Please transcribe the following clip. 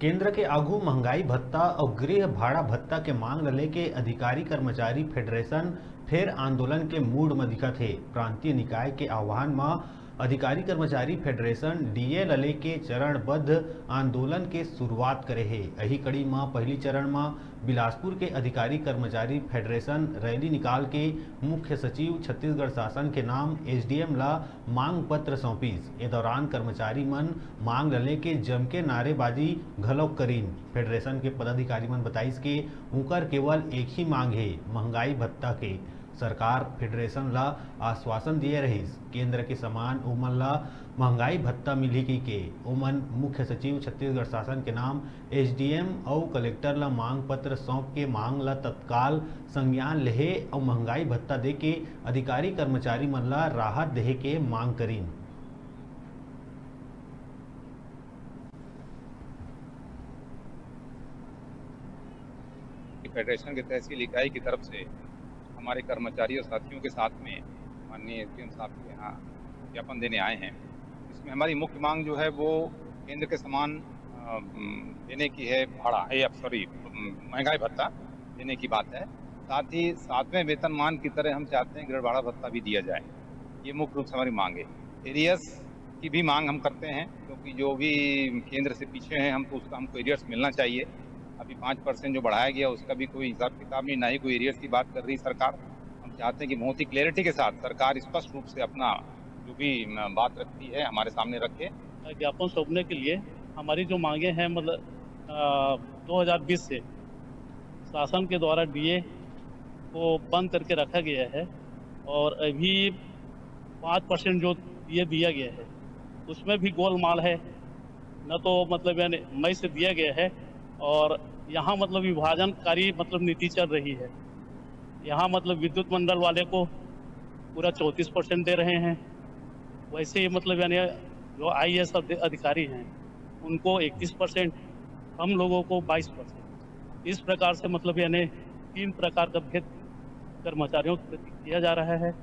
केंद्र के आगू महंगाई भत्ता और गृह भाड़ा भत्ता के मांग रहे के अधिकारी कर्मचारी फेडरेशन फिर आंदोलन के मूड में दिखत है। प्रांतीय निकाय के आह्वान में अधिकारी कर्मचारी फेडरेशन डीए लले के चरणबद्ध आंदोलन के शुरुआत करे है। यही कड़ी में पहली चरण में बिलासपुर के अधिकारी कर्मचारी फेडरेशन रैली निकाल के मुख्य सचिव छत्तीसगढ़ शासन के नाम एसडीएम ला मांग पत्र सौंपीस। ए दौरान कर्मचारी मन मांग रहे के जम के नारेबाजी घलोक करीन। फेडरेशन के पदाधिकारी मन बताइस के उनकर केवल एक ही मांग है, महंगाई भत्ता के। सरकार फेडरेशन ला आश्वासन दिए रहीस केंद्र के समान ओमन ला महंगाई भत्ता मिली के ओमन मुख्य सचिव छत्तीसगढ़ शासन के नाम एसडीएम और कलेक्टर ला मांग पत्र सौंप के मांग ला तत्काल संज्ञान लेहे और महंगाई भत्ता दे के अधिकारी कर्मचारी मन ला राहत देहे के मांग करीन। फेडरेशन के तहसील इकाई की तरफ से हमारे कर्मचारी और साथियों के साथ में माननीय एसडीएम साहब के यहाँ ज्ञापन देने आए हैं। इसमें हमारी मुख्य मांग जो है वो केंद्र के समान देने की है, भाड़ा महंगाई भत्ता देने की बात है। साथ ही 7वें वेतनमान की तरह हम चाहते हैं गृह भाड़ा भत्ता भी दिया जाए। ये मुख्य रूप से हमारी मांग है। एरियर्स की भी मांग हम करते हैं, क्योंकि जो भी केंद्र से पीछे हैं हम तो उसका हमको एरियर्स मिलना चाहिए। अभी 5% जो बढ़ाया गया उसका भी कोई हिसाब किताब नहीं, ना ही कोई एरियर्स की बात कर रही सरकार। हम चाहते हैं कि बहुत ही क्लैरिटी के साथ सरकार स्पष्ट रूप से अपना जो भी बात रखती है हमारे सामने रखे। ज्ञापन सौंपने के लिए हमारी जो मांगे हैं, मतलब 2020 से शासन के द्वारा डीए को बंद करके रखा गया है और अभी 5% जो ये दिया गया है उसमें भी गोलमाल है। न तो मतलब यानी मई से दिया गया है और यहाँ मतलब विभाजनकारी मतलब नीति चल रही है। यहाँ मतलब विद्युत मंडल वाले को पूरा 34% दे रहे हैं, वैसे ही मतलब यानी जो आईएएस अधिकारी हैं उनको 31%, हम लोगों को 22%। इस प्रकार से मतलब यानी 3 प्रकार का भेद कर्मचारियों को किया जा रहा है।